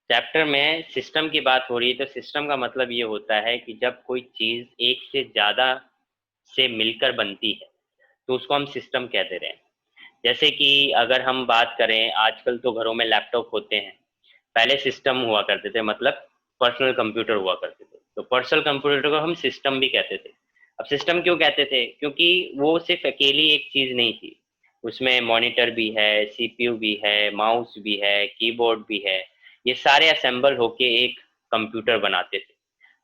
Chapter में system की बात हो रही है, तो सिस्टम का मतलब ये होता है कि जब कोई चीज एक से ज्यादा से मिलकर बनती है तो उसको हम सिस्टम कहते रहे हैं। जैसे कि अगर हम बात करें, आजकल तो घरों में लैपटॉप होते हैं, पहले सिस्टम हुआ करते थे, मतलब पर्सनल कंप्यूटर हुआ करते थे, तो पर्सनल कंप्यूटर को हम सिस्टम भी कहते थे। अब सिस्टम क्यों कहते थे? क्योंकि वो सिर्फ अकेली एक चीज नहीं थी, उसमें मॉनिटर भी है, सीपीयू भी है, माउस भी है, कीबोर्ड भी है, ये सारे असेंबल होके एक कंप्यूटर बनाते थे।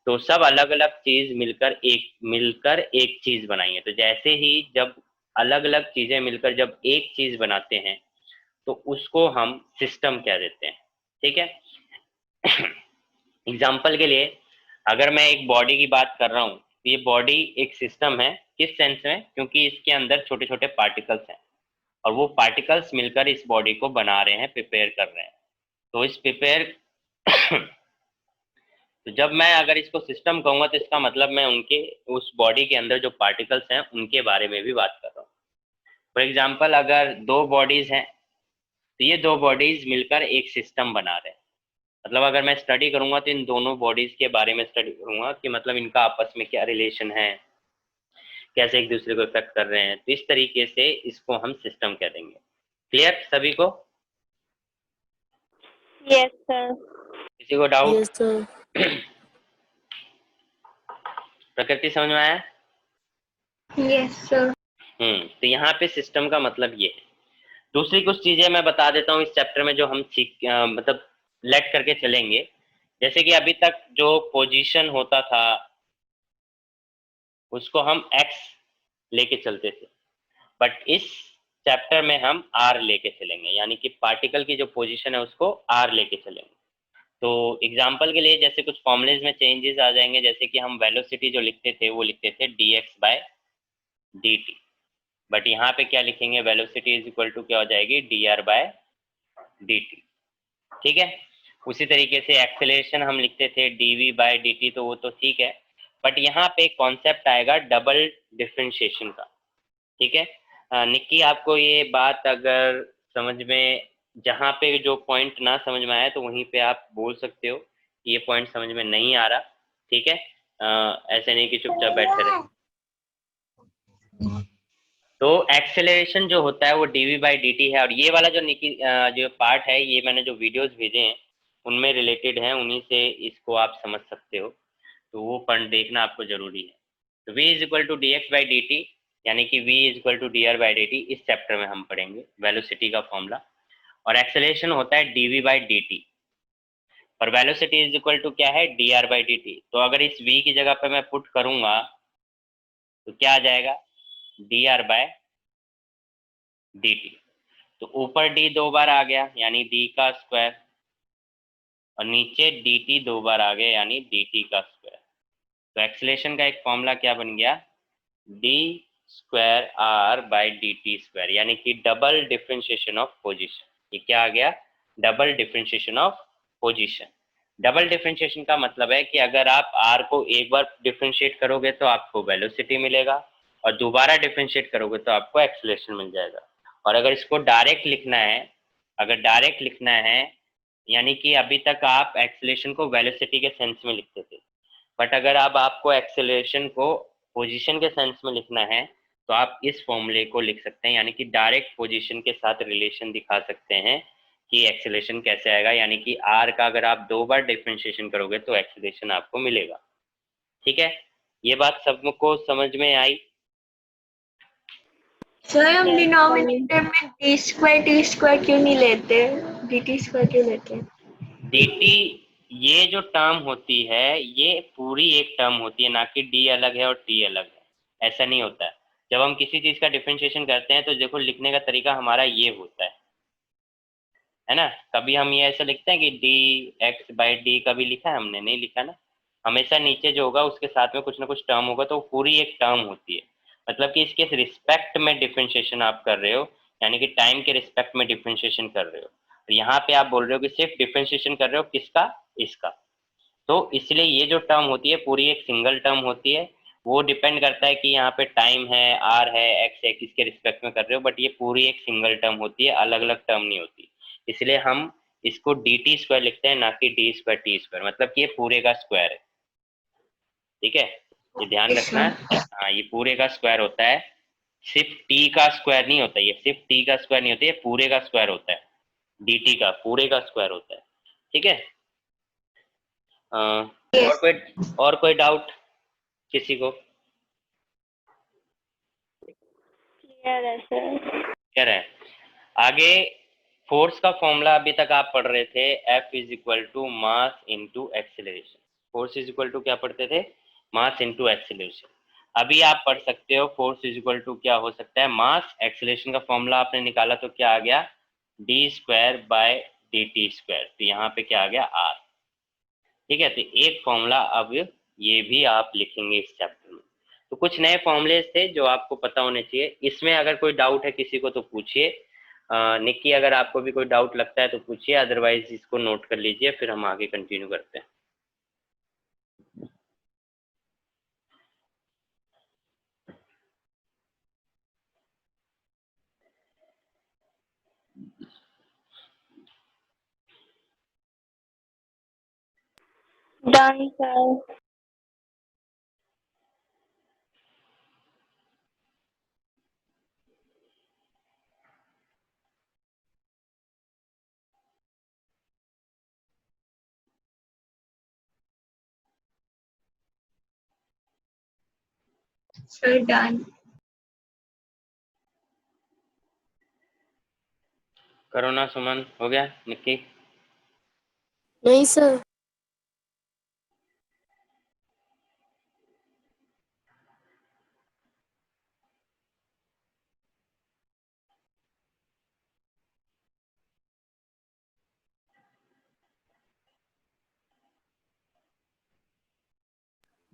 तो सब अलग अलग चीज मिलकर एक चीज बनाई है। तो जैसे ही जब अलग अलग चीजें मिलकर जब एक चीज बनाते हैं तो उसको हम सिस्टम कह देते हैं। ठीक है। एग्जाम्पल के लिए, अगर मैं एक बॉडी की बात कर रहा हूँ तो ये बॉडी एक सिस्टम है। किस सेंस में? क्योंकि इसके अंदर छोटे छोटे पार्टिकल्स हैं और वो पार्टिकल्स मिलकर इस बॉडी को बना रहे हैं, प्रिपेयर कर रहे हैं। तो इस प्रिपेयर तो जब मैं अगर इसको सिस्टम कहूंगा तो इसका मतलब मैं उनके उस बॉडी के अंदर जो पार्टिकल्स हैं उनके बारे में भी बात कर रहा हूँ। फॉर एग्जाम्पल, अगर दो बॉडीज हैं तो ये दो बॉडीज मिलकर एक सिस्टम बना रहे हैं। मतलब अगर मैं स्टडी करूंगा तो इन दोनों बॉडीज के बारे में स्टडी करूंगा कि मतलब इनका आपस में क्या रिलेशन है, कैसे एक दूसरे को इफेक्ट कर रहे हैं। तो इस तरीके से इसको हम सिस्टम कह देंगे। क्लियर सभी को? Yes sir. किसी को डाउट? Yes sir. प्रकृति समझ में आया? Yes sir. तो यहाँ पे सिस्टम का मतलब ये है। दूसरी कुछ चीजें मैं बता देता हूँ इस चैप्टर में जो हम मतलब लेट करके चलेंगे। जैसे कि अभी तक जो पोजीशन होता था उसको हम एक्स लेके चलते थे, बट इस चैप्टर में हम आर लेके चलेंगे, यानी कि पार्टिकल की जो पोजीशन है उसको आर लेके चलेंगे। तो एग्जाम्पल के लिए जैसे कुछ फॉर्मूलेज में चेंजेस आ जाएंगे, जैसे कि हम वेलोसिटी जो लिखते थे वो लिखते थे dx/dt, बट यहाँ पे क्या लिखेंगे? वेलोसिटी इज इक्वल टू क्या हो जाएगी? dr/dt। ठीक है। उसी तरीके से एक्सेलरेशन हम लिखते थे dv/dt, तो वो तो ठीक है, बट यहाँ पे कॉन्सेप्ट आएगा डबल डिफरेंशिएशन का। ठीक है। निक्की, आपको ये बात अगर समझ में, जहाँ पे जो पॉइंट ना समझ में आया तो वहीं पे आप बोल सकते हो कि ये पॉइंट समझ में नहीं आ रहा। ठीक है। ऐसे नहीं कि चुपचाप बैठे रहे। तो एक्सेलरेशन जो होता है वो dv/dt है, और ये वाला जो निकी जो पार्ट है, ये मैंने जो वीडियोस भेजे हैं उनमें रिलेटेड है, उन्हीं से इसको आप समझ सकते हो। तो वो पढ़ देखना आपको जरूरी है। तो v is equal to dx/dt, यानी कि v is equal to dr/dt इस चैप्टर में हम पढ़ेंगे वेलोसिटी का फॉर्मूला। और एक्सेलरेशन होता है dv/dt, और वेलोसिटी इज इक्वल टू क्या है? dr/dt। तो अगर इस v की जगह पे मैं पुट करूंगा तो क्या आ जाएगा? dr/dt। तो ऊपर d दो बार आ गया यानी d का स्क्वायर, और नीचे dt दो बार आ गया यानी dt का स्क्वायर। तो एक्सेलरेशन का एक फॉर्मूला क्या बन गया? d²r/dt², यानी कि डबल डिफरेंशिएशन ऑफ पोजीशन। ये क्या आ गया? Double differentiation of position. Double differentiation का मतलब है कि अगर आप r को एक बार डिफरेंशिएट करोगे तो आपको वेलोसिटी मिलेगा, और दोबारा डिफरेंशिएट करोगे तो आपको एक्सेलरेशन मिल जाएगा। और अगर इसको डायरेक्ट लिखना है, अगर डायरेक्ट लिखना है, यानी कि अभी तक आप एक्सेलरेशन को वेलोसिटी के सेंस में लिखते थे, बट अगर अब आपको एक्सेलरेशन को पोजीशन के सेंस में लिखना है तो आप इस फॉर्मूले को लिख सकते हैं, यानी कि डायरेक्ट पोजीशन के साथ रिलेशन दिखा सकते हैं कि एक्सेलरेशन कैसे आएगा। यानी कि आर का अगर आप दो बार डिफरेंशिएशन करोगे तो एक्सेलरेशन आपको मिलेगा। ठीक है। ये बात सबको समझ में आई? सर हम डिनोमिनेटर में d² क्यों नहीं लेते? dt² क्यों लेते हैं? dt, ये जो टर्म होती है ये पूरी एक टर्म होती है, ना कि d अलग है और t अलग है। ऐसा नहीं होता है। जब हम किसी चीज का डिफरेंशिएशन करते हैं तो देखो लिखने का तरीका हमारा ये होता है ना। कभी हम ये ऐसा लिखते हैं कि dx/d, कभी लिखा है? हमने नहीं लिखा ना। हमेशा नीचे जो होगा उसके साथ में कुछ ना कुछ टर्म होगा, तो वो पूरी एक टर्म होती है। मतलब कि इसके रिस्पेक्ट में डिफरेंशिएशन आप कर रहे हो, यानी कि टाइम के रिस्पेक्ट में डिफरेंशिएशन कर रहे हो। और यहाँ पे आप बोल रहे हो कि सिर्फ डिफरेंशिएशन कर रहे हो किसका? इसका। तो इसलिए ये जो टर्म होती है पूरी एक सिंगल टर्म होती है। वो डिपेंड करता है कि यहाँ पे टाइम है, आर है, एक्स है, किसके रिस्पेक्ट में कर रहे हो, बट ये पूरी एक सिंगल टर्म होती है, अलग अलग टर्म नहीं होती। इसलिए हम इसको dt स्क्वायर लिखते हैं, ना कि d स्क्वायर t स्क्वायर, मतलब कि ये पूरे का स्क्वायर है। ठीक है, ये ध्यान रखना। हाँ, ये पूरे का स्क्वायर होता है, सिर्फ t का स्क्वायर नहीं होता, ये सिर्फ t का स्क्वायर नहीं होता, ये पूरे का स्क्वायर होता है, dt का पूरे का स्क्वायर होता है। ठीक है। और कोई डाउट किसी को? क्लियर है सर। क्या है आगे? फोर्स का फॉर्मूला अभी तक आप पढ़ रहे थे, F is equal to mass into acceleration. Force is equal to क्या पढ़ते थे? Mass into acceleration. अभी आप पढ़ सकते हो फोर्स इज इक्वल टू क्या हो सकता है? मास। एक्सीलरेशन का फॉर्मूला आपने निकाला तो क्या आ गया? D square by D T square. तो यहाँ पे क्या आ गया? आर। ठीक है, तो एक फॉर्मूला अब ये भी आप लिखेंगे इस चैप्टर में। तो कुछ नए फॉर्मूलेज थे जो आपको पता होने चाहिए। इसमें अगर कोई डाउट है किसी को तो पूछिए। निक्की, अगर आपको भी कोई डाउट लगता है तो पूछिए, अदरवाइज इसको नोट कर लीजिए, फिर हम आगे कंटिन्यू करते हैं। Done sir. Sir done. करो ना सुमन, हो गया? निक्की? नहीं सर।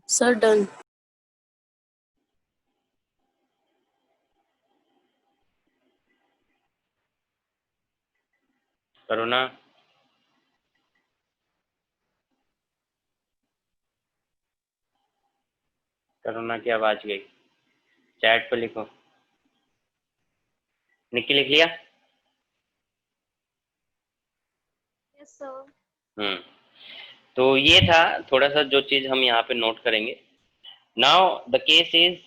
Sir done. करो ना। करुणा की आवाज गई, चैट पे लिखो। निक्की लिख लिया? Yes sir. तो ये था थोड़ा सा जो चीज हम यहाँ पे नोट करेंगे। नाउ द केस इज,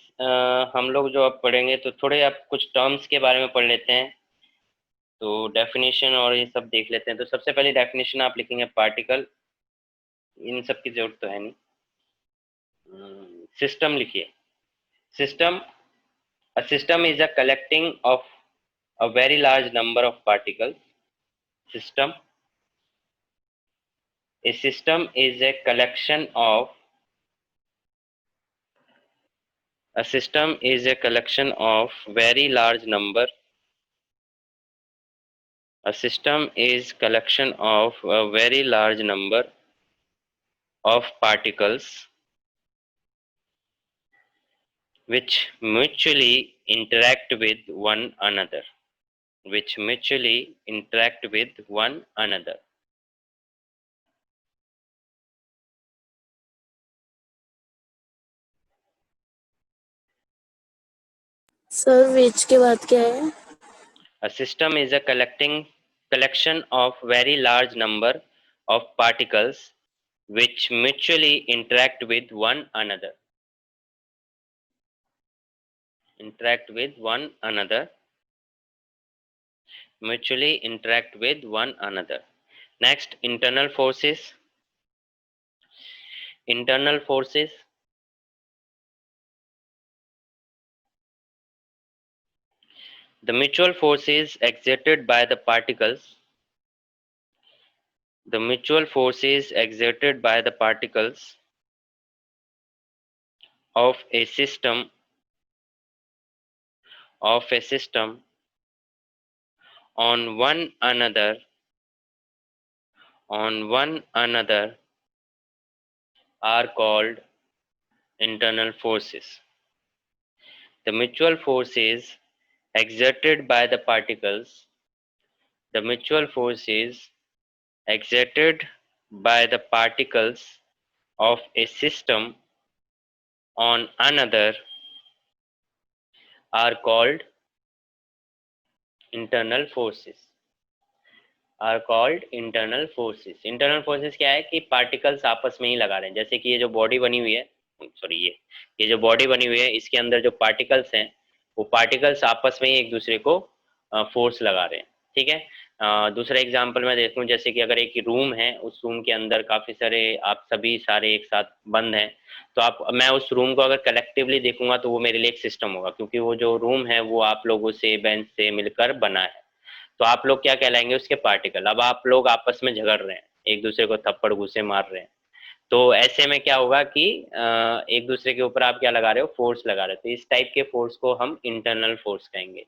हम लोग जो अब पढ़ेंगे तो थोड़े अब कुछ टर्म्स के बारे में पढ़ लेते हैं। तो डेफिनेशन और ये सब देख लेते हैं। तो सबसे पहले डेफिनेशन आप लिखेंगे पार्टिकल, इन सब की जरूरत तो है नहीं। सिस्टम लिखिए। System, a system is a collecting of a very large number of particles. System, a system is a collection of, a system is a collection of very large number, a system is collection of a very large number of particles which mutually interact with one another, which mutually interact with one another. Sir वेज के बाद क्या है? A system is a collection of very large number of particles which mutually interact with one another. Interact with one another. Mutually interact with one another. Next, internal forces. Internal forces. The mutual forces exerted by the particles. The mutual forces exerted by the particles of a system on one another are called internal forces. The mutual forces exerted by the particles, the mutual forces exerted by the particles of a system on another are called internal forces. Are called internal forces. Internal forces क्या है कि particles आपस में ही लगा रहे हैं, जैसे कि ये जो बॉडी बनी हुई है, सॉरी ये जो बॉडी बनी हुई है, इसके अंदर जो पार्टिकल्स हैं वो पार्टिकल्स आपस में ही एक दूसरे को फोर्स लगा रहे हैं। ठीक है, दूसरा एग्जांपल मैं देखूं, जैसे कि अगर एक रूम है, उस रूम के अंदर काफी सारे आप सभी सारे एक साथ बंद हैं, तो आप मैं उस रूम को अगर कलेक्टिवली देखूंगा तो वो मेरे लिए एक सिस्टम होगा, क्योंकि वो जो रूम है वो आप लोगों से बेंच से मिलकर बना है। तो आप लोग क्या कहलाएंगे, उसके पार्टिकल। अब आप लोग आपस में झगड़ रहे हैं, एक दूसरे को थप्पड़ घूसे मार रहे हैं, तो ऐसे में क्या होगा कि एक दूसरे के ऊपर आप क्या लगा रहे हो, फोर्स लगा रहे हो। तो इस टाइप के फोर्स को हम इंटरनल फोर्स कहेंगे।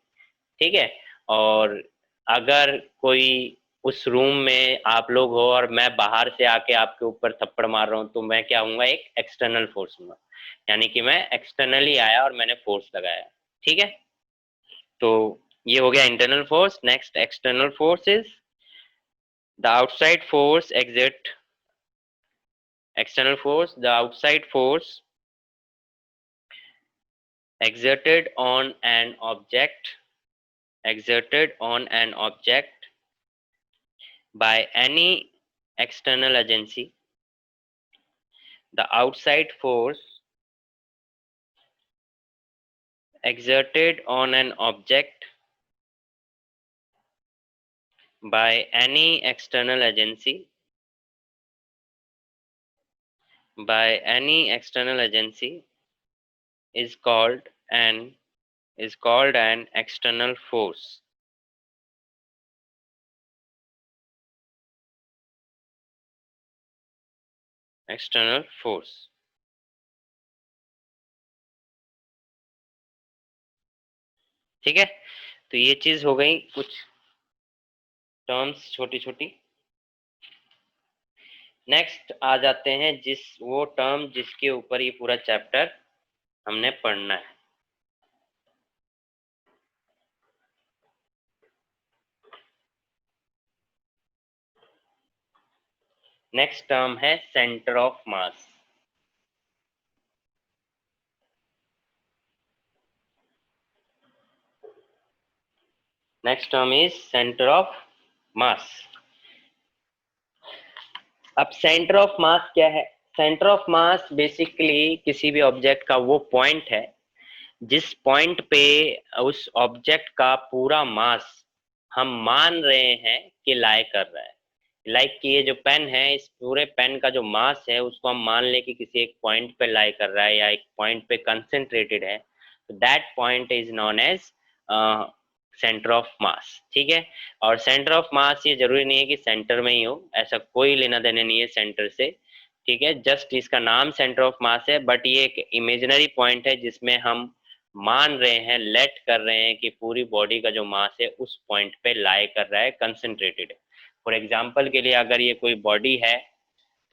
ठीक है, और अगर कोई उस रूम में आप लोग हो और मैं बाहर से आके आपके ऊपर थप्पड़ मार रहा हूँ, तो मैं क्या हूँगा, एक एक्सटर्नल फोर्स हूँगा, यानी कि मैं एक्सटर्नली आया और मैंने फोर्स लगाया। ठीक है, तो ये हो गया internal force. Next external force is the outside force exert external force, the outside force exerted on an object by any external agency. The outside force exerted on an object by any external agency is called an external force. External force. ठीक है, तो ये चीज हो गई कुछ terms छोटी छोटी। नेक्स्ट आ जाते हैं वो टर्म जिसके ऊपर ये पूरा चैप्टर हमने पढ़ना है। नेक्स्ट टर्म है centre of mass. Next term is centre of मास। अब सेंटर ऑफ मास क्या है? सेंटर ऑफ मास बेसिकली किसी भी ऑब्जेक्ट का वो पॉइंट है जिस पॉइंट पे उस ऑब्जेक्ट का पूरा मास हम मान रहे हैं कि लाई कर रहा है। लाइक कि ये जो पेन है, इस पूरे पेन का जो मास है उसको हम मान लें कि किसी एक पॉइंट पे लाई कर रहा है या एक पॉइंट पे कंसेंट्रेटेड है, तो that point is known as centre of mass. ठीक है, और सेंटर ऑफ मास ये जरूरी नहीं है कि सेंटर में ही हो, ऐसा कोई लेना देना नहीं है सेंटर से। ठीक है, जस्ट इसका नाम सेंटर ऑफ मास है, बट ये एक इमेजिनरी पॉइंट है जिसमें हम मान रहे हैं, लेट कर रहे हैं कि पूरी बॉडी का जो मास है उस पॉइंट पे लाई कर रहा है, कंसेंट्रेटेड है। फॉर एग्जाम्पल के लिए अगर ये कोई बॉडी है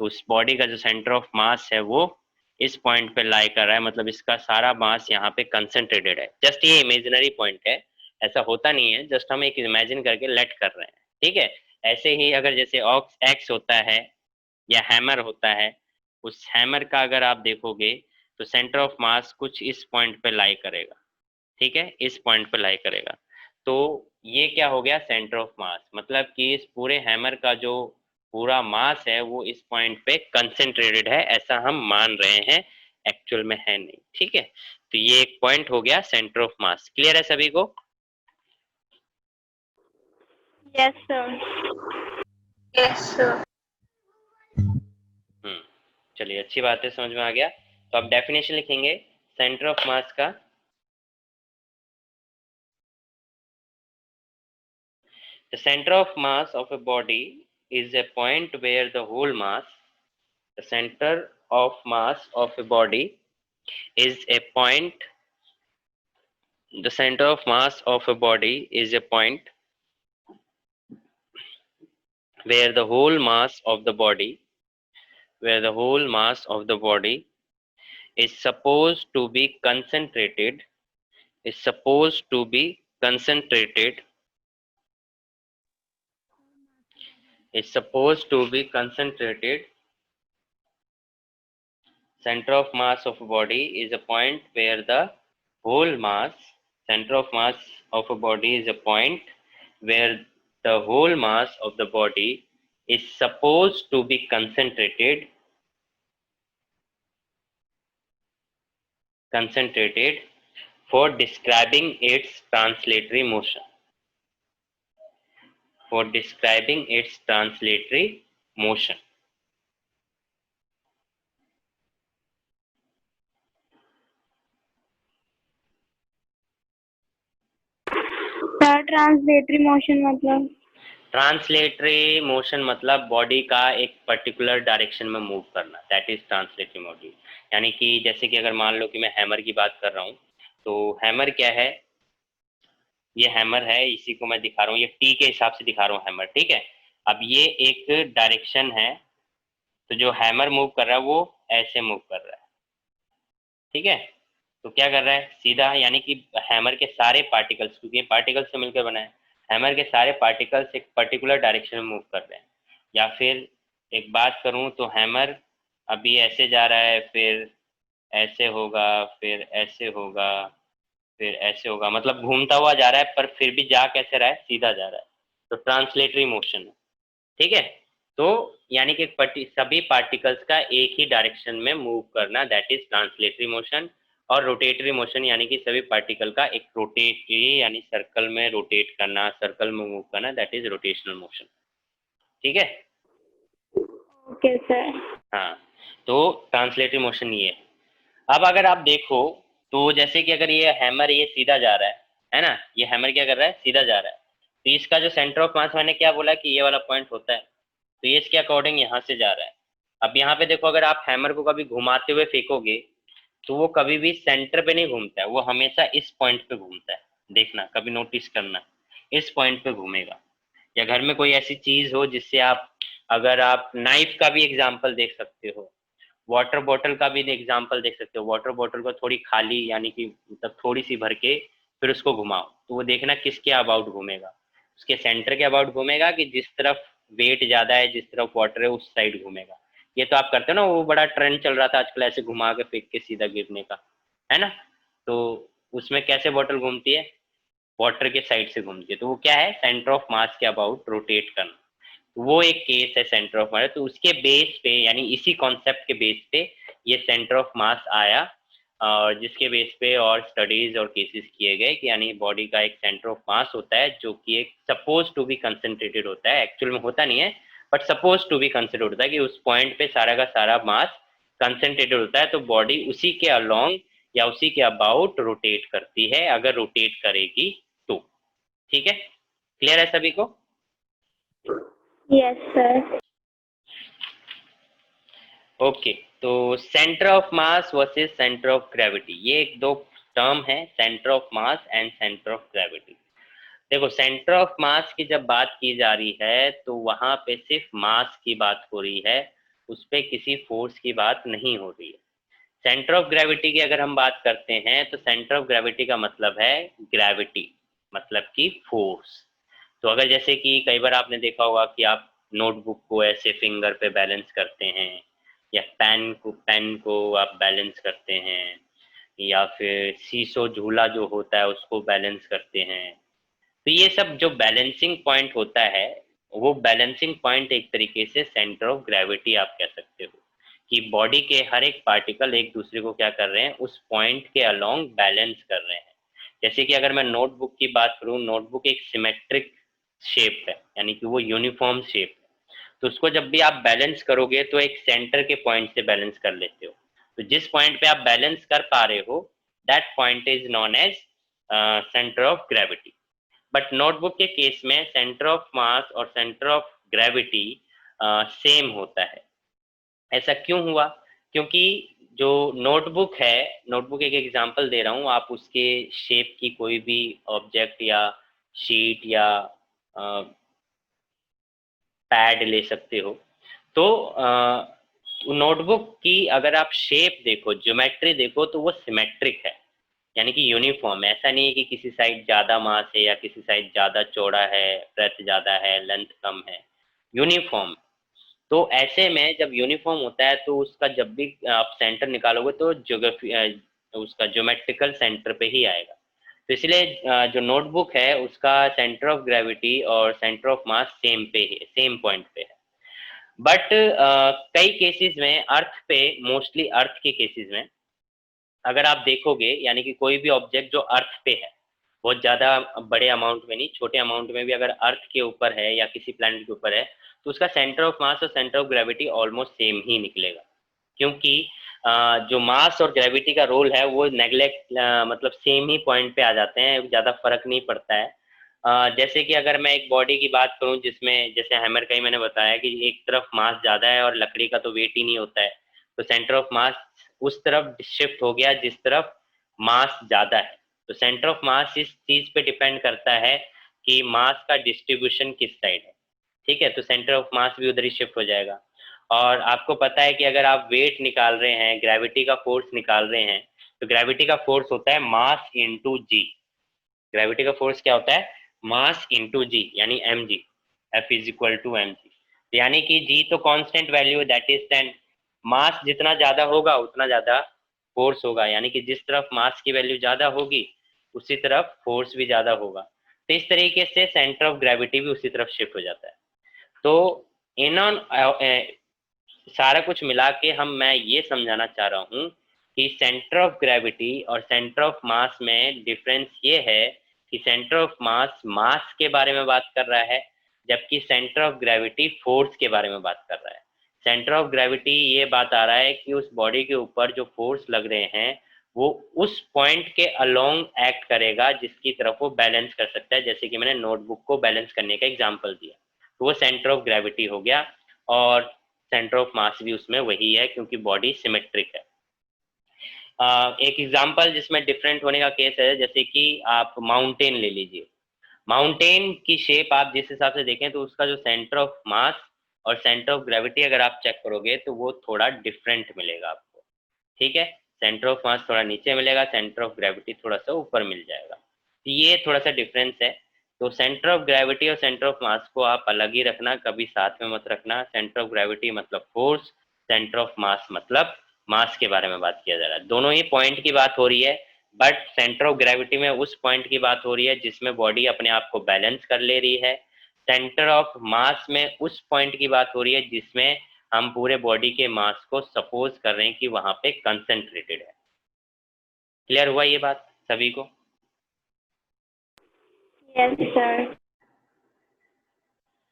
तो उस बॉडी का जो सेंटर ऑफ मास है वो इस पॉइंट पे लाई कर रहा है, मतलब इसका सारा मास यहाँ पे कंसेंट्रेटेड है। जस्ट ये इमेजिनरी पॉइंट है, ऐसा होता नहीं है, जस्ट हम एक इमेजिन करके लेट कर रहे हैं। ठीक है, ऐसे ही अगर जैसे एक्स होता है या हैमर होता है, उस हैमर का अगर आप देखोगे तो सेंटर ऑफ मास कुछ इस पॉइंट पे लाई करेगा। ठीक है, इस पॉइंट पे लाई करेगा। तो ये क्या हो गया, सेंटर ऑफ मास, मतलब कि इस पूरे हैमर का जो पूरा मास है वो इस पॉइंट पे कंसेंट्रेटेड है, ऐसा हम मान रहे हैं, एक्चुअल में है नहीं। ठीक है, तो ये एक पॉइंट हो गया सेंटर ऑफ मास। क्लियर है सभी को? Yes sir. Yes sir. चलिए, अच्छी बात है, समझ में आ गया। तो अब डेफिनेशन लिखेंगे सेंटर ऑफ मास का। The center of mass of a body is a point where the whole mass, the center of mass of a body is a point, the center of mass of a body is a point where the whole mass of the body, where the whole mass of the body is supposed to be concentrated, is supposed to be concentrated, is supposed to be concentrated. Center of mass of a body is a point where the whole mass, center of mass of a body is a point where the whole mass of the body is supposed to be concentrated for describing its translatory motion. For describing its translatory motion. Translatory motion मतलब translatory motion मतलब body का एक particular direction में move करना, that is translatory motion. यानी कि जैसे कि अगर मान लो कि मैं हैमर की बात कर रहा हूँ, तो हैमर क्या है, ये हैमर है, इसी को मैं दिखा रहा हूँ, ये टी के हिसाब से दिखा रहा हूँ हैमर, ठीक है। अब ये एक डायरेक्शन है, तो जो हैमर मूव कर रहा है वो ऐसे मूव कर रहा है, ठीक है। तो क्या कर रहा है, सीधा, यानी कि हैमर के सारे पार्टिकल्स, क्योंकि पार्टिकल्स से मिलकर बना है, हैमर के सारे पार्टिकल्स एक पर्टिकुलर डायरेक्शन में मूव कर रहे हैं। या फिर एक बात करूं तो हैमर अभी ऐसे जा रहा है, फिर ऐसे होगा, फिर ऐसे होगा, फिर ऐसे होगा, मतलब घूमता हुआ जा रहा है, पर फिर भी जा कैसे रहा है, सीधा जा रहा है। तो ट्रांसलेटरी मोशन है, ठीक है। तो यानी कि सभी पार्टिकल्स का एक ही डायरेक्शन में मूव करना, दैट इज ट्रांसलेटरी मोशन। और रोटेटरी मोशन यानी कि सभी पार्टिकल का एक रोटेटरी यानी सर्कल में रोटेट करना, सर्कल में मूव करना, दैट इज रोटेशनल मोशन, ठीक है। Okay sir. हाँ, तो ट्रांसलेटरी मोशन ये है। अब अगर आप देखो तो जैसे कि अगर ये हैमर ये सीधा जा रहा है ना, ये हैमर क्या कर रहा है, सीधा जा रहा है, तो इसका जो सेंटर ऑफ मास मैंने क्या बोला कि ये वाला पॉइंट होता है, तो ये इसके अकॉर्डिंग यहाँ से जा रहा है। अब यहाँ पे देखो, अगर आप हैमर को कभी घुमाते हुए फेंकोगे तो वो कभी भी सेंटर पे नहीं घूमता है, वो हमेशा इस पॉइंट पे घूमता है। देखना, कभी नोटिस करना, इस पॉइंट पे घूमेगा। या घर में कोई ऐसी चीज हो जिससे आप, अगर आप नाइफ का भी एग्जाम्पल देख सकते हो, वाटर बॉटल का भी एग्जाम्पल देख सकते हो, वाटर बॉटल को थोड़ी खाली यानी कि मतलब थोड़ी सी भर के फिर उसको घुमाओ, तो वो देखना किसके अबाउट घूमेगा, उसके सेंटर के अबाउट घूमेगा कि जिस तरफ वेट ज्यादा है, जिस तरफ वाटर है उस साइड घूमेगा। ये तो आप करते हो ना, वो बड़ा ट्रेंड चल रहा था आजकल, ऐसे घुमा के फेंक के सीधा गिरने का, है ना। तो उसमें कैसे बॉटल घूमती है, वाटर के साइड से घूमती है, तो वो क्या है, सेंटर ऑफ मास के अबाउट रोटेट करना। वो एक केस है सेंटर ऑफ मास, तो उसके बेस पे यानी इसी कॉन्सेप्ट के बेस पे ये सेंटर ऑफ मास आया, और जिसके बेस पे और स्टडीज और केसेस किए गए कि यानी बॉडी का एक सेंटर ऑफ मास होता है जो कि एक सपोज टू बी कंसंट्रेटेड होता है, एक्चुअल में होता नहीं है, but suppose to be consider होता है कि उस पॉइंट पे सारा का सारा मास कंसंट्रेटेड होता है, तो बॉडी उसी के अलोंग या उसी के अबाउट रोटेट करती है, अगर रोटेट करेगी तो, ठीक है। क्लियर है सभी को? Yes sir. ओके, तो centre of mass versus centre of gravity, ये एक दो टर्म है, centre of mass and centre of gravity. देखो, सेंटर ऑफ मास की जब बात की जा रही है तो वहां पे सिर्फ मास की बात हो रही है, उस पर किसी फोर्स की बात नहीं हो रही है। सेंटर ऑफ ग्रेविटी की अगर हम बात करते हैं तो सेंटर ऑफ ग्रेविटी का मतलब है ग्रेविटी, मतलब कि फोर्स। तो अगर जैसे कि कई बार आपने देखा होगा कि आप नोटबुक को ऐसे फिंगर पे बैलेंस करते हैं, या पेन को आप बैलेंस करते हैं, या फिर सीसो झूला जो होता है उसको बैलेंस करते हैं, तो ये सब जो बैलेंसिंग पॉइंट होता है, वो बैलेंसिंग पॉइंट एक तरीके से सेंटर ऑफ ग्रेविटी आप कह सकते हो, कि बॉडी के हर एक पार्टिकल एक दूसरे को क्या कर रहे हैं, उस पॉइंट के अलोंग बैलेंस कर रहे हैं। जैसे कि अगर मैं नोटबुक की बात करूं, नोटबुक एक सिमेट्रिक शेप है, यानी कि वो यूनिफॉर्म शेप है, तो उसको जब भी आप बैलेंस करोगे तो एक सेंटर के पॉइंट से बैलेंस कर लेते हो, तो जिस पॉइंट पे आप बैलेंस कर पा रहे हो, that point is known as centre of gravity. But notebook के केस में सेंटर ऑफ मास और सेंटर ऑफ ग्रेविटी सेम होता है। ऐसा क्यों हुआ? क्योंकि जो नोटबुक है, नोटबुक एक एग्जांपल दे रहा हूँ, आप उसके शेप की कोई भी ऑब्जेक्ट या शीट या पैड ले सकते हो, तो नोटबुक की अगर आप शेप देखो, ज्योमेट्री देखो, तो वो सिमेट्रिक है, यानी कि यूनिफॉर्म। ऐसा नहीं है कि किसी साइड ज़्यादा मास है या किसी साइड ज़्यादा चौड़ा है, ब्रेथ ज़्यादा है, लेंथ कम है, यूनिफॉर्म। तो ऐसे में जब यूनिफॉर्म होता है तो उसका जब भी आप सेंटर निकालोगे तो ज्योग्राफी उसका ज्योमेट्रिकल सेंटर पे ही आएगा। तो इसलिए जो नोटबुक है उसका सेंटर ऑफ ग्रेविटी और सेंटर ऑफ मास सेम पे है, सेम पॉइंट पे है। बट कई केसेस में अर्थ पे, मोस्टली अर्थ के केसेस में अगर आप देखोगे, यानी कि कोई भी ऑब्जेक्ट जो अर्थ पे है, बहुत ज़्यादा बड़े अमाउंट में नहीं, छोटे अमाउंट में भी अगर अर्थ के ऊपर है या किसी प्लैनेट के ऊपर है, तो उसका सेंटर ऑफ मास और centre of gravity almost same ही निकलेगा। क्योंकि जो मास और ग्रेविटी का रोल है वो नेगलेक्ट मतलब सेम ही पॉइंट पे आ जाते हैं, ज़्यादा फर्क नहीं पड़ता है। जैसे कि अगर मैं एक बॉडी की बात करूं जिसमें जैसे हैमर का ही मैंने बताया कि एक तरफ मास ज़्यादा है और लकड़ी का तो वेट ही नहीं होता है, तो सेंटर ऑफ मास उस तरफ शिफ्ट हो गया जिस तरफ मास ज़्यादा है। तो सेंटर ऑफ मास इस चीज़ पे डिपेंड करता है कि मास का डिस्ट्रीब्यूशन किस साइड है। ठीक है, तो सेंटर ऑफ मास भी उधर ही शिफ्ट हो जाएगा। और आपको पता है कि अगर आप वेट निकाल रहे हैं, ग्रेविटी का फोर्स निकाल रहे हैं, तो ग्रेविटी का फोर्स होता है मास इंटू जी। ग्रेविटी का फोर्स क्या होता है? मास इंटू जी, यानी M G, F is equal to M G. यानी कि जी तो कांस्टेंट वैल्यू है, दैट इज 10। मास जितना ज़्यादा होगा उतना ज़्यादा फोर्स होगा, यानी कि जिस तरफ मास की वैल्यू ज़्यादा होगी उसी तरफ फोर्स भी ज़्यादा होगा। तो इस तरीके से सेंटर ऑफ ग्रेविटी भी उसी तरफ शिफ्ट हो जाता है। तो इन ऑन सारा कुछ मिला के मैं ये समझाना चाह रहा हूँ कि सेंटर ऑफ ग्रेविटी और सेंटर ऑफ मास में डिफरेंस ये है कि सेंटर ऑफ मास मास के बारे में बात कर रहा है, जबकि सेंटर ऑफ ग्रेविटी फोर्स के बारे में बात कर रहा है। सेंटर ऑफ ग्रेविटी ये बात आ रहा है कि उस बॉडी के ऊपर जो फोर्स लग रहे हैं वो उस पॉइंट के अलोंग एक्ट करेगा जिसकी तरफ वो बैलेंस कर सकता है। जैसे कि मैंने नोटबुक को बैलेंस करने का एग्जाम्पल दिया, तो वो सेंटर ऑफ ग्रेविटी हो गया। और सेंटर ऑफ मास भी उसमें वही है क्योंकि बॉडी सिमेट्रिक है। एक एग्जांपल जिसमें डिफरेंट होने का केस है, जैसे कि आप माउंटेन ले लीजिए। माउंटेन की शेप आप जिस हिसाब से देखें तो उसका जो सेंटर ऑफ मास और सेंटर ऑफ ग्रेविटी अगर आप चेक करोगे तो वो थोड़ा डिफरेंट मिलेगा आपको। ठीक है, सेंटर ऑफ मास थोड़ा नीचे मिलेगा, सेंटर ऑफ ग्रेविटी थोड़ा सा ऊपर मिल जाएगा। तो ये थोड़ा सा डिफरेंस है। तो सेंटर ऑफ ग्रेविटी और सेंटर ऑफ मास को आप अलग ही रखना, कभी साथ में मत रखना। सेंटर ऑफ ग्रेविटी मतलब फोर्स, सेंटर ऑफ मास मतलब मास के बारे में बात किया जा रहा है। दोनों ही पॉइंट की बात हो रही है, बट सेंटर ऑफ ग्रेविटी में उस पॉइंट की बात हो रही है जिसमें बॉडी अपने आप को बैलेंस कर ले रही है। सेंटर ऑफ मास में उस पॉइंट की बात हो रही है जिसमें हम पूरे बॉडी के मास को सपोज कर रहे हैं कि वहां पे कंसंट्रेटेड है। क्लियर हुआ ये बात सभी को? Yes, sir.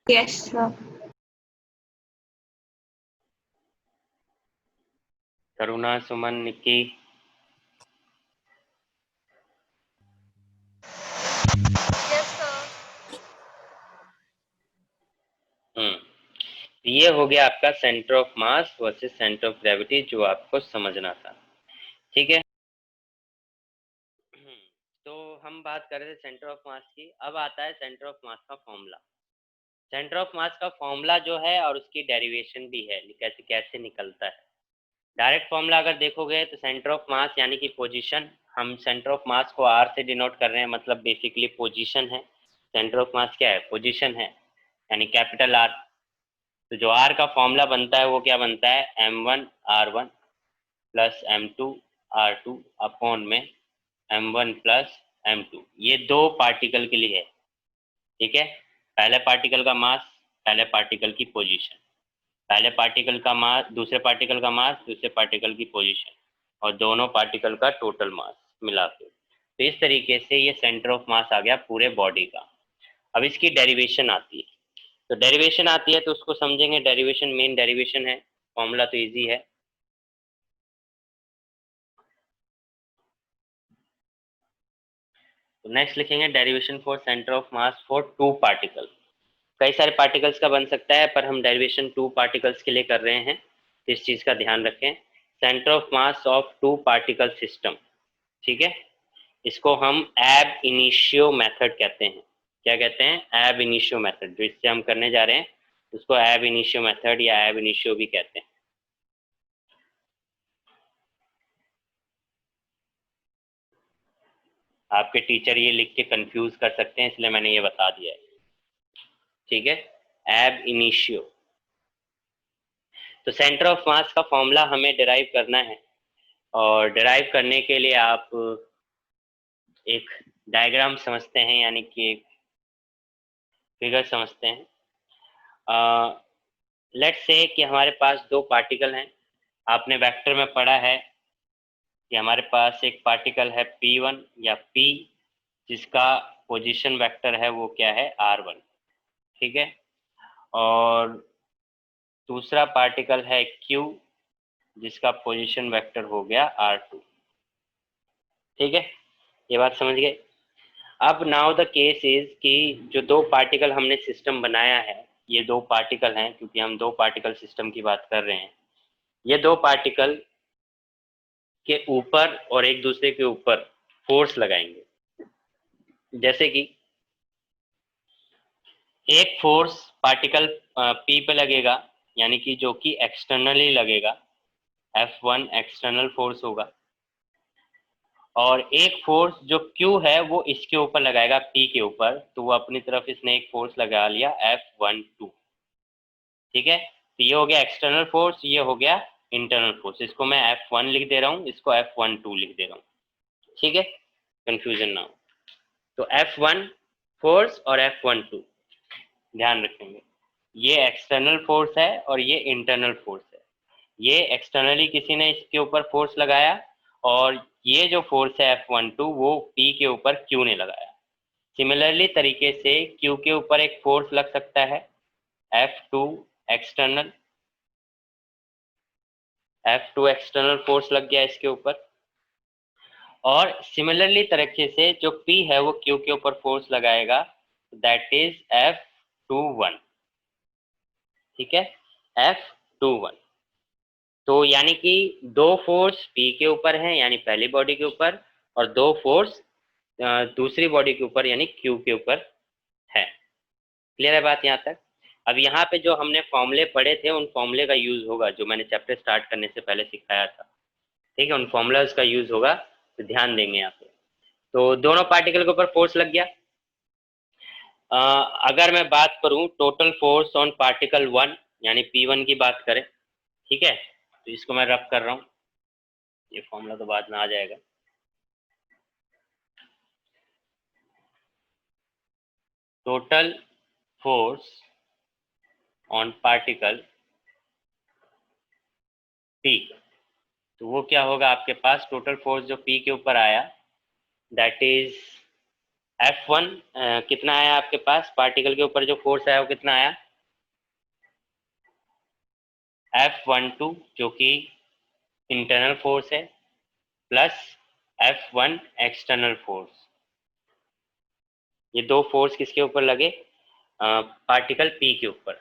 Yes, sir. करुणा, सुमन, निक्की? Yes, sir. ये हो गया आपका centre of mass versus centre of gravity, जो आपको समझना था। ठीक है, तो हम बात कर रहे थे सेंटर ऑफ मास की। अब आता है सेंटर ऑफ मास का फॉर्मूला। सेंटर ऑफ मास का फॉर्मूला जो है और उसकी डेरिवेशन भी है, कैसे कैसे निकलता है। डायरेक्ट फॉर्मूला अगर देखोगे तो सेंटर ऑफ मास यानी कि पोजीशन, हम सेंटर ऑफ मास को आर से डिनोट कर रहे हैं, मतलब बेसिकली पोजीशन है। सेंटर ऑफ मास क्या है? पोजीशन है, यानी कैपिटल आर। तो जो आर का फॉर्मूला बनता है वो क्या बनता है? m1r1 प्लस m2r2 अपॉन में m1 प्लस m2। ये दो पार्टिकल के लिए है। ठीक है, पहले पार्टिकल का मास, पहले पार्टिकल की पोजीशन, पहले पार्टिकल का मास, दूसरे पार्टिकल का मास, दूसरे पार्टिकल की पोजीशन, और दोनों पार्टिकल का टोटल मास मिला के। तो इस तरीके से ये सेंटर ऑफ मास आ गया पूरे बॉडी का। अब इसकी डेरिवेशन आती है, तो डेरिवेशन आती है तो उसको समझेंगे। डेरिवेशन मेन डेरिवेशन है, फॉर्मूला तो इजी है। तो नेक्स्ट लिखेंगे derivation for centre of mass for two particle. कई सारे पार्टिकल्स का बन सकता है पर हम डेरिवेशन टू पार्टिकल्स के लिए कर रहे हैं, तो इस चीज़ का ध्यान रखें। Centre of mass of two particle system, ठीक है, इसको हम एब इनिशियो मेथड कहते हैं। क्या कहते हैं? एब इनिशियो मेथड। जो इससे हम करने जा रहे हैं उसको एब इनिशियो मेथड या एब इनिशियो भी कहते हैं। आपके टीचर ये लिख के कंफ्यूज कर सकते हैं, इसलिए मैंने ये बता दिया है। ठीक है, एब इनिशियो। तो सेंटर ऑफ मास का फॉर्मूला हमें डिराइव करना है, और डिराइव करने के लिए आप एक डायग्राम समझते हैं, यानी कि फिगर समझते हैं। लेट्स से कि हमारे पास दो पार्टिकल हैं। आपने वेक्टर में पढ़ा है कि हमारे पास एक पार्टिकल है P1 या P, जिसका पोजीशन वेक्टर है वो क्या है, R1, ठीक है। और दूसरा पार्टिकल है Q, जिसका पोजीशन वेक्टर हो गया R2, ठीक है। ये बात समझ गए। अब नाउ द केस इज कि जो दो पार्टिकल हमने सिस्टम बनाया है, ये दो पार्टिकल हैं, क्योंकि हम दो पार्टिकल सिस्टम की बात कर रहे हैं। ये दो पार्टिकल के ऊपर और एक दूसरे के ऊपर फोर्स लगाएंगे। जैसे कि एक फोर्स पार्टिकल P पे लगेगा, यानी कि जो कि एक्सटर्नली लगेगा, F1 एक्सटर्नल फोर्स होगा। और एक फोर्स जो Q है वो इसके ऊपर लगाएगा, P के ऊपर, तो वो अपनी तरफ इसने एक फोर्स लगा लिया F12, ठीक है। तो ये हो गया एक्सटर्नल फोर्स, ये हो गया इंटरनल फोर्स। इसको मैं F1 लिख दे रहा हूँ, इसको F12 लिख दे रहा हूँ, ठीक है, कंफ्यूजन ना हो। तो F1 फोर्स और F12 ध्यान रखेंगे, ये एक्सटर्नल फोर्स है और ये इंटरनल फोर्स है। ये एक्सटर्नली किसी ने इसके ऊपर फोर्स लगाया, और ये जो फोर्स है F12 वो P के ऊपर Q ने लगाया। सिमिलरली तरीके से Q के ऊपर एक फोर्स लग सकता है F2 external, F2 external force लग गया इसके ऊपर। और सिमिलरली तरीके से जो P है वो Q के ऊपर फोर्स लगाएगा, दैट इज F21, ठीक है, F21। तो यानी कि दो फोर्स P के ऊपर हैं, यानी पहली बॉडी के ऊपर, और दो फोर्स दूसरी बॉडी के ऊपर, यानी Q के ऊपर है। क्लियर है बात यहाँ तक। अब यहाँ पे जो हमने फॉर्मूले पढ़े थे, उन फॉर्मूले का यूज होगा जो मैंने चैप्टर स्टार्ट करने से पहले सिखाया था, ठीक है, उन फॉर्मूलाज का यूज होगा, तो ध्यान देंगे यहाँ पे। तो दोनों पार्टिकल के ऊपर फोर्स लग गया। अगर मैं बात करूं टोटल फोर्स ऑन पार्टिकल 1, यानी P1 की बात करें, ठीक है, तो इसको मैं रब कर रहा हूं, ये फॉर्मूला तो बाद में आ जाएगा। Total force on particle P, तो वो क्या होगा आपके पास, टोटल फोर्स जो P के ऊपर आया, दैट इज F1, कितना आया आपके पास, पार्टिकल के ऊपर जो फोर्स आया वो कितना आया, F12, जो कि इंटरनल फोर्स है, प्लस F1 एक्सटर्नल फोर्स। ये दो फोर्स किसके ऊपर लगे, पार्टिकल P के ऊपर,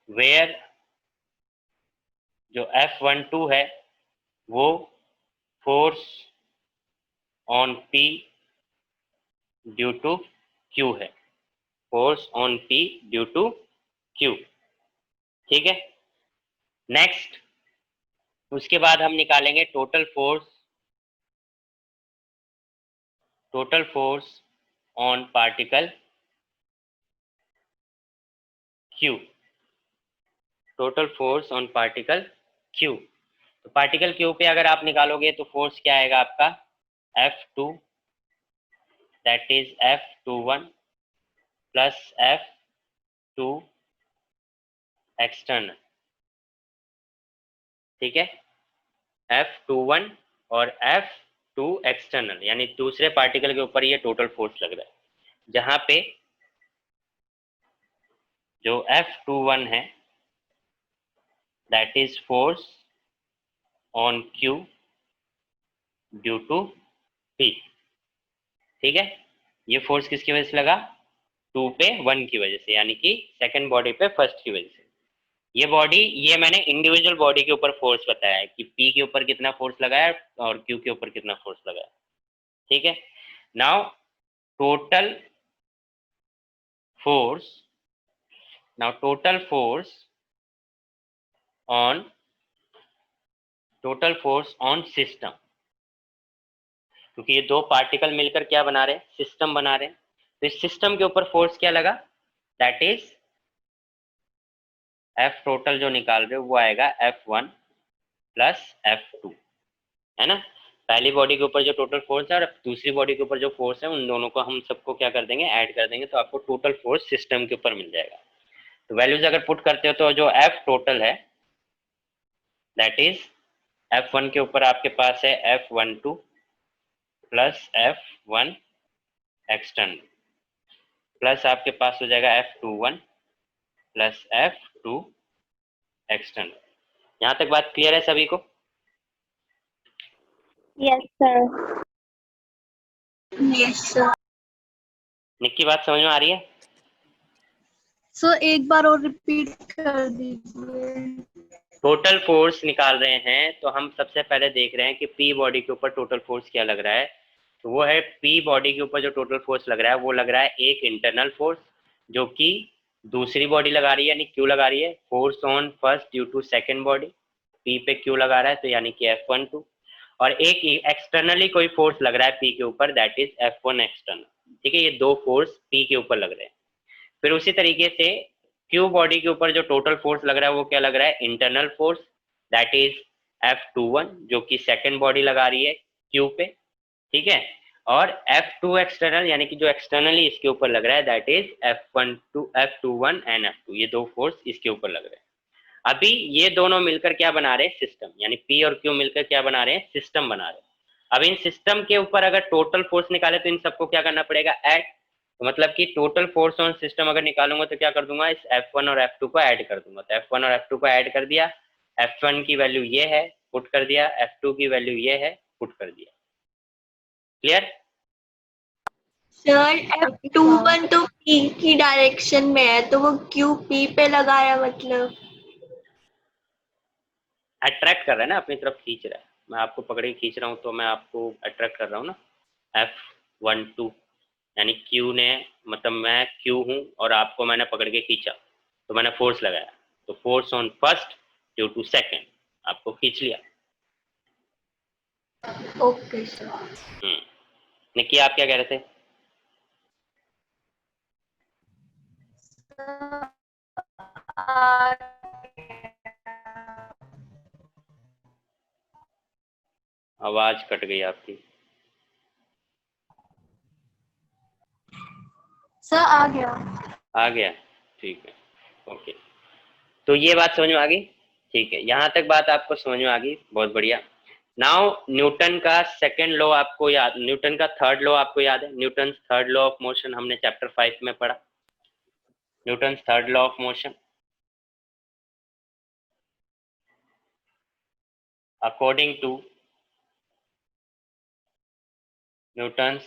वेयर जो F12 है वो force on P due to Q है, force on P due to Q, ठीक है। नेक्स्ट, उसके बाद हम निकालेंगे total force on particle Q, total force on particle Q। तो पार्टिकल Q पे अगर आप निकालोगे तो फोर्स क्या आएगा आपका, F2, that is F21 plus F2 external, ठीक है, F21 और F2 एक्सटर्नल, यानी दूसरे पार्टिकल के ऊपर ये टोटल फोर्स लग रहा है, जहां पे जो F21 है that is force on Q due to P, ठीक है। ये फोर्स किसकी वजह से लगा, 2 पे 1 की वजह से, यानी कि सेकंड बॉडी पे फर्स्ट की वजह से। ये बॉडी, ये मैंने इंडिविजुअल बॉडी के ऊपर फोर्स बताया है कि P के ऊपर कितना फोर्स लगाया और Q के ऊपर कितना फोर्स लगाया, ठीक है। Now total force, on system, क्योंकि ये दो पार्टिकल मिलकर क्या बना रहे हैं, सिस्टम बना रहे हैं। तो इस सिस्टम के ऊपर फोर्स क्या लगा, दैट इज F टोटल जो निकाल रहे हो वो आएगा F1 प्लस F2, है ना। पहली बॉडी के ऊपर जो टोटल फोर्स है और दूसरी बॉडी के ऊपर जो फोर्स है, उन दोनों को हम सबको क्या कर देंगे, ऐड कर देंगे, तो आपको टोटल फोर्स सिस्टम के ऊपर मिल जाएगा। तो वैल्यूज अगर पुट करते हो तो जो F टोटल है दैट इज F1 के ऊपर आपके पास है F12 plus F1 external plus आपके पास हो जाएगा F21 प्लस F2 एक्सटर्नल। यहाँ तक बात क्लियर है सभी को? Yes, sir. Yes sir. Nikki बात समझ में आ रही है? सर एक बार और रिपीट कर दीजिए। टोटल फोर्स निकाल रहे हैं तो हम सबसे पहले देख रहे हैं कि पी बॉडी के ऊपर टोटल फोर्स क्या लग रहा है। तो वो है पी बॉडी के ऊपर जो टोटल फोर्स लग रहा है वो लग रहा है एक इंटरनल फोर्स जो कि दूसरी बॉडी लगा रही है, यानी क्यू लगा रही है, force on first due to second body, P पे क्यू लगा रहा है तो यानी कि F12, और एक एक्सटर्नली कोई फोर्स लग रहा है पी के ऊपर दैट इज F1 एक्सटर्नल। ठीक है, ये दो फोर्स पी के ऊपर लग रहे हैं। फिर उसी तरीके से क्यू बॉडी के ऊपर जो टोटल फोर्स लग रहा है वो क्या लग रहा है, internal force that is F21 जो कि सेकेंड बॉडी लगा रही है क्यू पे। ठीक है, और F2 एक्सटर्नल यानी कि जो एक्सटर्नली इसके ऊपर लग रहा है that is F21 and F2, ये दो फोर्स इसके ऊपर लग रहे हैं। अभी ये दोनों मिलकर क्या बना रहे हैं, सिस्टम, यानी P और Q मिलकर क्या बना रहे हैं, सिस्टम बना रहे हैं। अब इन सिस्टम के ऊपर अगर टोटल फोर्स निकाले तो इन सबको क्या करना पड़ेगा, ऐड। तो मतलब कि टोटल फोर्स ऑन सिस्टम अगर निकालूंगा तो क्या कर दूंगा, इस F1 और F2 को ऐड कर दूंगा। तो F1 और F2 को ऐड कर दिया, F1 की वैल्यू ये है, पुट कर दिया, F2 की वैल्यू ये है, पुट कर दिया। क्लियर? सर F21 तो P की डायरेक्शन में है तो वो Q P पे लगाया मतलब अट्रैक्ट कर रहा है ना, अपनी तरफ खींच रहा है। मैं आपको पकड़ के खींच रहा हूँ तो मैं आपको अट्रैक्ट कर रहा हूँ ना। F12 यानी Q ने, मतलब मैं Q हूँ और आपको मैंने पकड़ के खींचा तो मैंने फोर्स लगाया, तो force on first due to second, आपको खींच लिया। Okay sir. निक्की आप क्या कह रहे थे? आवाज कट गई आपकी। सर आ गया। आ गया, ठीक है, ओके। तो ये बात समझ में आ गई? ठीक है, यहाँ तक बात आपको समझ में आ गई, बहुत बढ़िया। नाउ न्यूटन का सेकंड लॉ आपको याद, न्यूटन का थर्ड लॉ आपको याद है, Newton third law of motion हमने चैप्टर 5 में पढ़ा। Newton third law of motion, according to Newton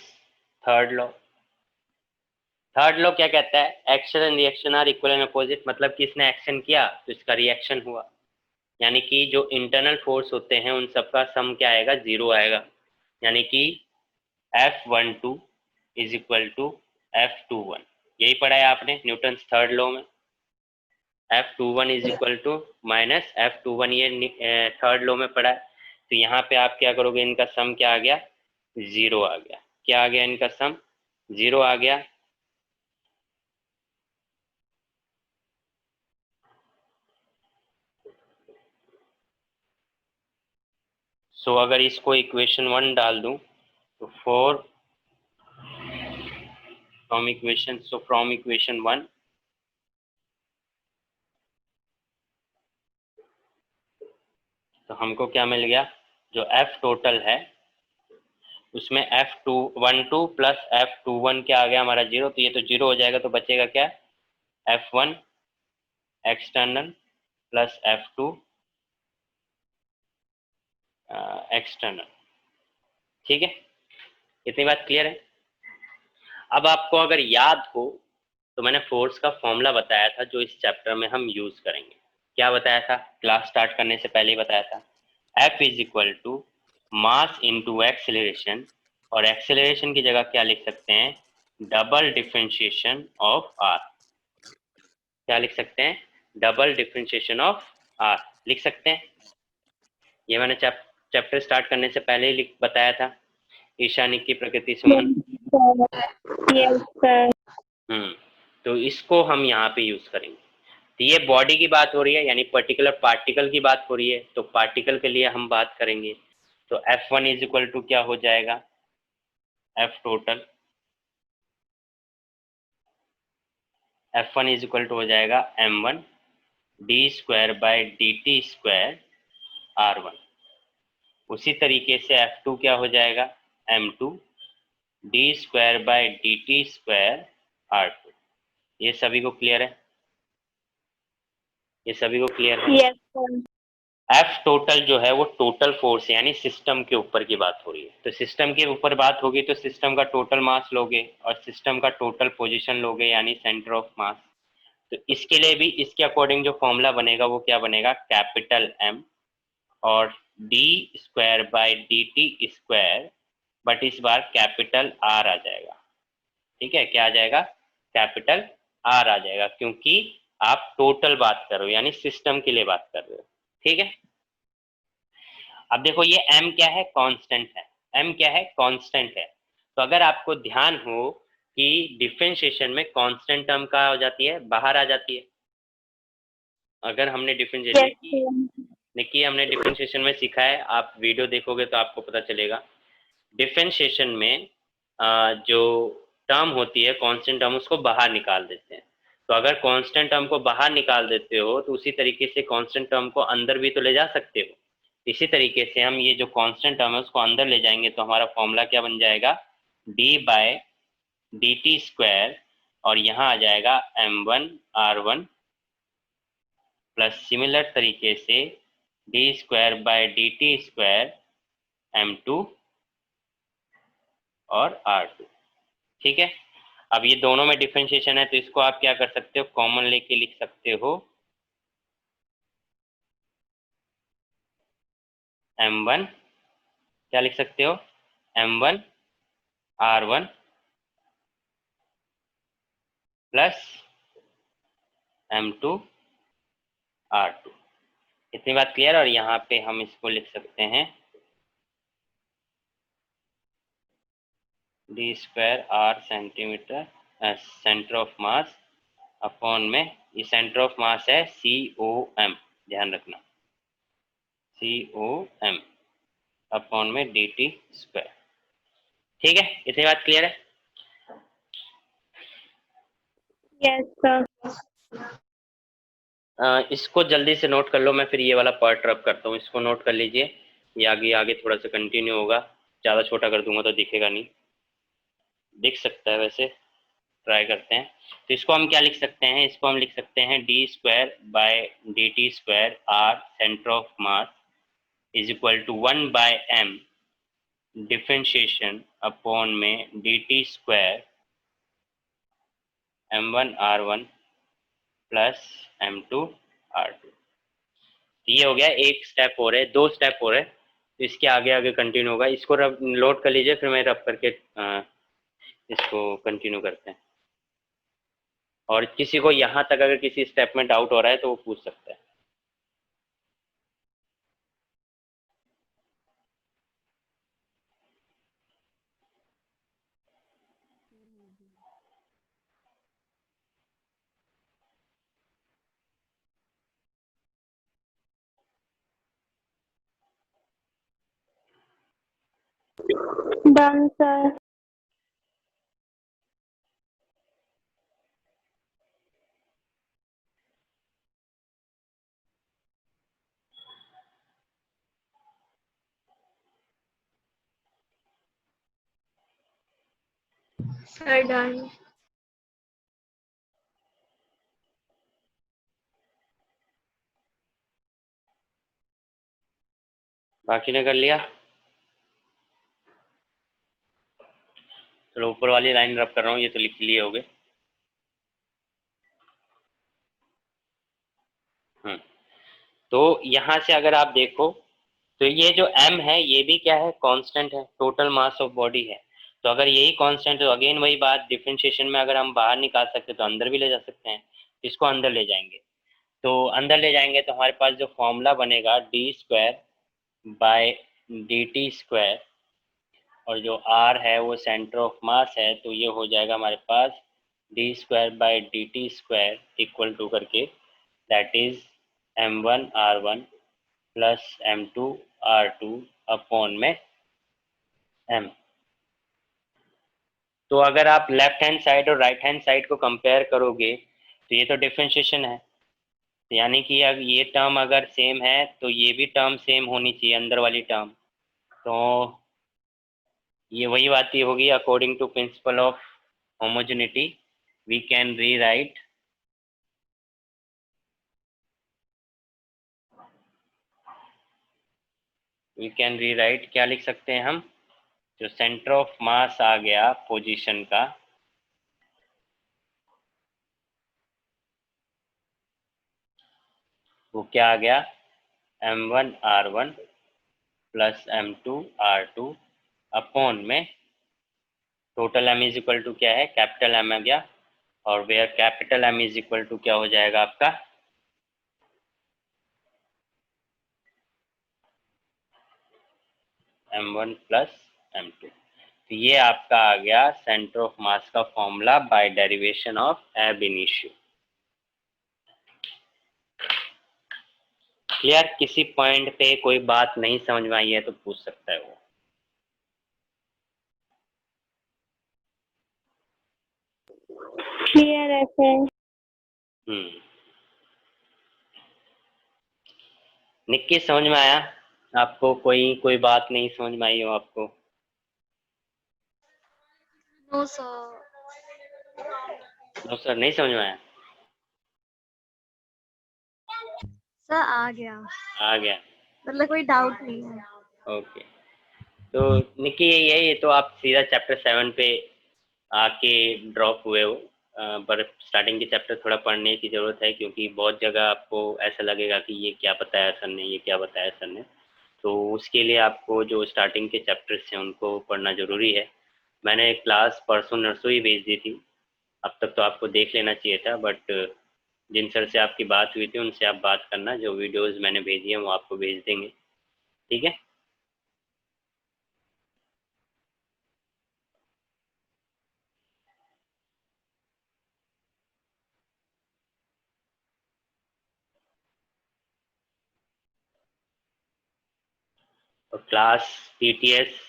third law, third law क्या कहता है, action and reaction are equal and opposite. मतलब कि इसने एक्शन किया तो इसका रिएक्शन हुआ, यानी कि जो इंटरनल फोर्स होते हैं उन सबका सम क्या आएगा, जीरो आएगा। यानी कि F12 is equal to F21, यही पढ़ा है आपने न्यूटन थर्ड लॉ में। F21 is equal to minus F21, ये थर्ड लॉ में पढ़ा है। तो यहाँ पे आप क्या करोगे, इनका सम क्या आ गया, जीरो आ गया। क्या आ गया, इनका सम जीरो आ गया। सो अगर इसको इक्वेशन 1 डाल दूं तो फ्रॉम इक्वेशन 1 तो हमको क्या मिल गया, जो F टोटल है उसमें F12 प्लस F21 क्या आ गया हमारा, जीरो। तो ये तो जीरो हो जाएगा, तो बचेगा क्या, F1 external plus F2 external. ठीक है, इतनी बात क्लियर है? अब आपको अगर याद हो तो मैंने फोर्स का फॉर्मूला बताया था जो इस चैप्टर में हम यूज करेंगे। क्या बताया था, क्लास स्टार्ट करने से पहले ही बताया था, F is equal to mass into acceleration, और एक्सेलरेशन की जगह क्या लिख सकते हैं, डबल डिफरेंशिएशन ऑफ आर। क्या लिख सकते हैं, डबल डिफरेंशिएशन ऑफ आर लिख सकते हैं। ये मैंने चैप्टर स्टार्ट करने से पहले ही बताया था। ईशानिक की प्रकृति सुमन, Yes, sir. तो इसको हम यहाँ पे यूज करेंगे। तो ये बॉडी की बात हो रही है, यानी पर्टिकुलर पार्टिकल की बात हो रही है, तो पार्टिकल के लिए हम बात करेंगे। तो F1 इज इक्वल टू क्या हो जाएगा, F टोटल, F1 इज इक्वल टू हो जाएगा M1 D square by D T square R1। उसी तरीके से F2 क्या हो जाएगा, M2 D square by D T square R2। ये सभी को क्लियर है, ये सभी को क्लियर है। Yes, sir. F टोटल जो है वो टोटल फोर्स यानी सिस्टम के ऊपर की बात हो रही है, तो सिस्टम के ऊपर बात होगी तो सिस्टम का टोटल मास लोगे और सिस्टम का टोटल पोजीशन लोगे यानी सेंटर ऑफ मास। तो इसके लिए भी इसके अकॉर्डिंग जो फॉर्मूला बनेगा वो क्या बनेगा, कैपिटल M और D square by D T square, but इस बार कैपिटल R आ जाएगा। ठीक है, क्या आ जाएगा, कैपिटल R आ जाएगा, क्योंकि आप टोटल बात कर रहे हो यानी सिस्टम के लिए बात कर रहे हो। ठीक है, अब देखो ये M क्या है, कांस्टेंट है, M क्या है, कांस्टेंट है। तो अगर आपको ध्यान हो कि डिफरेंशिएशन में कांस्टेंट टर्म क्या हो जाती है, बाहर आ जाती है। अगर हमने डिफरेंशिएशन Yes, sir. देखिए हमने डिफरेंशिएशन में सीखा है, आप वीडियो देखोगे तो आपको पता चलेगा। डिफरेंशिएशन में जो टर्म होती है कांस्टेंट टर्म, उसको बाहर निकाल देते हैं। तो अगर कांस्टेंट टर्म को बाहर निकाल देते हो तो उसी तरीके से कांस्टेंट टर्म को अंदर भी तो ले जा सकते हो। इसी तरीके से हम ये जो कांस्टेंट टर्म है उसको अंदर ले जाएंगे तो हमारा फॉर्मूला क्या बन जाएगा, D by D T square, और यहाँ आ जाएगा M1 R1 प्लस सिमिलर तरीके से D square by D T square M2 और R2। ठीक है, अब ये दोनों में डिफरेंशिएशन है तो इसको आप क्या कर सकते हो, कॉमन लेके लिख सकते हो M1, क्या लिख सकते हो, M1 R1 plus M2 R2। इतनी बात क्लियर। और यहाँ पे हम इसको लिख सकते हैं D square R centimetre centre of mass upon में, ये सेंटर ऑफ मास है COM, ध्यान रखना COM अपॉन में DT स्क्वायर। ठीक है, इतनी बात क्लियर है। Yes, sir. इसको जल्दी से नोट कर लो, मैं फिर ये वाला पार्ट रब करता हूँ, इसको नोट कर लीजिए। ये आगे आगे थोड़ा सा कंटिन्यू होगा, ज़्यादा छोटा कर दूंगा तो दिखेगा नहीं, दिख सकता है वैसे, ट्राई करते हैं। तो इसको हम क्या लिख सकते हैं, इसको हम लिख सकते हैं D square by D T square R centre of mass is equal to 1 by M differentiation upon में D T square M1 R1 plus M2 R2। ये हो गया एक स्टेप हो रहा है, दो स्टेप हो रहे हैं, तो इसके आगे आगे कंटिन्यू होगा। इसको रब लोड कर लीजिए, फिर मैं रब करके इसको कंटिन्यू करते हैं। और किसी को यहाँ तक अगर किसी स्टेप में डाउट हो रहा है तो वो पूछ सकता है। Done, sir. Sir done. बाकी ने कर लिया, चलो ऊपर वाली लाइन रब कर रहा हूँ, ये तो लिख लिए होगे। तो यहाँ से अगर आप देखो तो ये जो M है ये भी क्या है, कांस्टेंट है, टोटल मास ऑफ बॉडी है। तो अगर यही कांस्टेंट है तो अगेन वही बात, डिफरेंशिएशन में अगर हम बाहर निकाल सकते तो अंदर भी ले जा सकते हैं। इसको अंदर ले जाएंगे, तो अंदर ले जाएंगे तो हमारे पास जो फॉर्मूला बनेगा D square by D T square, और जो R है वो सेंटर ऑफ मास है, तो ये हो जाएगा हमारे पास D square by D T square equal to करके that is M1 R1 plus M2 R2 upon में m। तो अगर आप लेफ्ट हैंड साइड और राइट हैंड साइड को कंपेयर करोगे तो ये तो डिफरेंशिएशन है, यानी कि अब ये टर्म अगर सेम है तो ये भी टर्म सेम होनी चाहिए, अंदर वाली टर्म। तो ये वही बात ही होगी, according to principle of homogeneity we can rewrite क्या लिख सकते हैं हम, जो सेंटर ऑफ मास आ गया पोजीशन का, वो क्या आ गया, m1r1 प्लस m2r2 अपॉन में total m is equal to क्या है, कैपिटल M आ गया, और where capital M is equal to क्या हो जाएगा आपका, m1 प्लस m2। तो ये आपका आ गया सेंटर ऑफ मास का फॉर्मूला बाय डेरिवेशन ऑफ एब इनिशियो। क्लियर? किसी पॉइंट पे कोई बात नहीं समझ में आई है तो पूछ सकता है वो। क्लियर है सर। निक्की समझ में आया आपको? कोई बात नहीं समझ में आई हो आपको? No sir. नो सर, नहीं समझ में आया? सर आ गया, आ गया, मतलब कोई डाउट नहीं है। ओके। तो निक्की यही है, ये तो आप सीधा चैप्टर 7 पे आके ड्रॉप हुए हो, पर स्टार्टिंग के चैप्टर थोड़ा पढ़ने की ज़रूरत है, क्योंकि बहुत जगह आपको ऐसा लगेगा कि ये क्या बताया सर ने, ये क्या बताया सर ने। तो उसके लिए आपको जो स्टार्टिंग के चैप्टर्स हैं उनको पढ़ना ज़रूरी है। मैंने क्लास परसों नरसों ही भेज दी थी, अब तक तो आपको देख लेना चाहिए था, बट जिन सर से आपकी बात हुई थी उनसे आप बात करना, जो वीडियोस मैंने भेजी हैं वो आपको भेज देंगे, ठीक है? और क्लास पीटीएस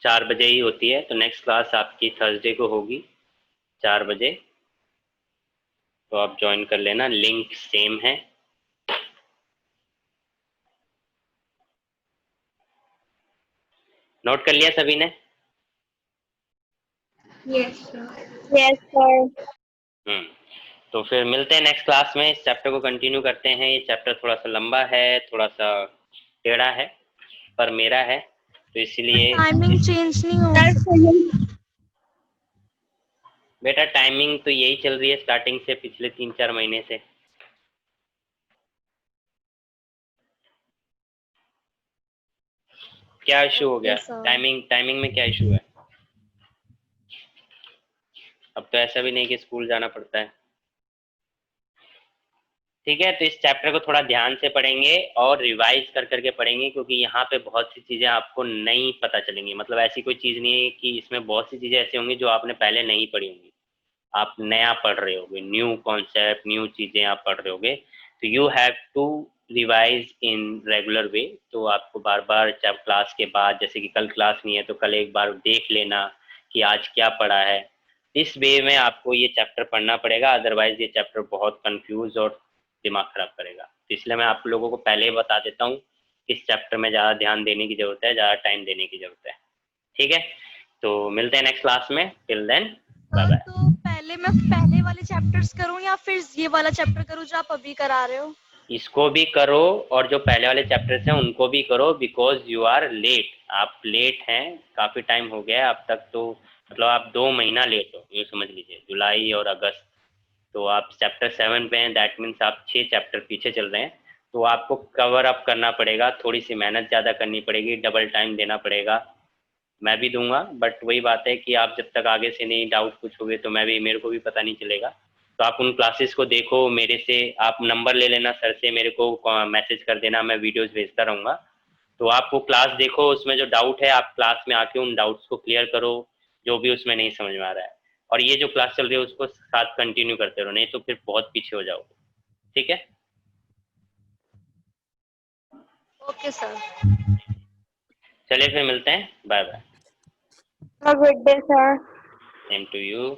4 बजे ही होती है, तो नेक्स्ट क्लास आपकी थर्सडे को होगी 4 बजे, तो आप ज्वाइन कर लेना, लिंक सेम है। नोट कर लिया सभी ने? Yes sir. Yes sir. तो फिर मिलते हैं नेक्स्ट क्लास में, इस चैप्टर को कंटिन्यू करते हैं। ये चैप्टर थोड़ा सा लंबा है, थोड़ा सा टेढ़ा है, पर मेरा है तो इसलिए टाइमिंग चेंज नहीं हो सर सकती। बेटा टाइमिंग तो यही चल रही है स्टार्टिंग से, पिछले 3-4 महीने से। क्या इशू हो गया? Okay sir. टाइमिंग में क्या इशू है? अब तो ऐसा भी नहीं कि स्कूल जाना पड़ता है, ठीक है? तो इस चैप्टर को थोड़ा ध्यान से पढ़ेंगे और रिवाइज कर करके पढ़ेंगे, क्योंकि यहाँ पे बहुत सी चीज़ें आपको नहीं पता चलेंगी। मतलब ऐसी कोई चीज़ नहीं है कि इसमें बहुत सी चीज़ें ऐसी होंगी जो आपने पहले नहीं पढ़ी होंगी, आप नया पढ़ रहे होगे, न्यू कॉन्सेप्ट, न्यू चीज़ें आप पढ़ रहे होगे, तो you have to revise in regular way. तो आपको बार बार, जब क्लास के बाद, जैसे कि कल क्लास नहीं है तो कल एक बार देख लेना कि आज क्या पढ़ा है। इस वे में आपको ये चैप्टर पढ़ना पड़ेगा, अदरवाइज ये चैप्टर बहुत कंफ्यूज और दिमाग खराब करेगा। तो इसलिए मैं आप लोगों को पहले ही बता देता हूँ, इस चैप्टर में ज़्यादा ध्यान देने की ज़रूरत है, ज़्यादा टाइम देने की ज़रूरत है, ठीक है? तो मिलते हैं नेक्स्ट क्लास में, टिल देन बाय बाय। तो पहले मैं पहले वाले चैप्टर्स करूं या फिर ये वाला चैप्टर करूं जो आप अभी करा रहे हो? इसको भी करो और जो पहले वाले चैप्टर्स हैं उनको भी करो, बिकॉज यू आर लेट, आप लेट हैं, काफ़ी टाइम हो गया है अब तक। तो मतलब आप 2 महीना लेट हो, ये समझ लीजिए, जुलाई और अगस्त। तो आप चैप्टर 7 पे हैं, दैट मीन्स आप 6 चैप्टर पीछे चल रहे हैं। तो आपको कवर अप करना पड़ेगा, थोड़ी सी मेहनत ज़्यादा करनी पड़ेगी, डबल टाइम देना पड़ेगा। मैं भी दूंगा, बट वही बात है कि आप जब तक आगे से नहीं डाउट पूछोगे तो मेरे को भी पता नहीं चलेगा। तो आप उन क्लासेस को देखो, मेरे से आप नंबर ले लेना सर से, मेरे को मैसेज कर देना, मैं वीडियोस भेजता रहूँगा। तो आप वो क्लास देखो, उसमें जो डाउट है आप क्लास में आके उन डाउट्स को क्लियर करो, जो भी उसमें नहीं समझ में आ रहा है। और ये जो क्लास चल रही है उसको साथ कंटिन्यू करते रहो, नहीं तो फिर बहुत पीछे हो जाओगे, ठीक है? Okay sir. चलिए फिर मिलते हैं, bye bye. Have a good day, sir. Same to you.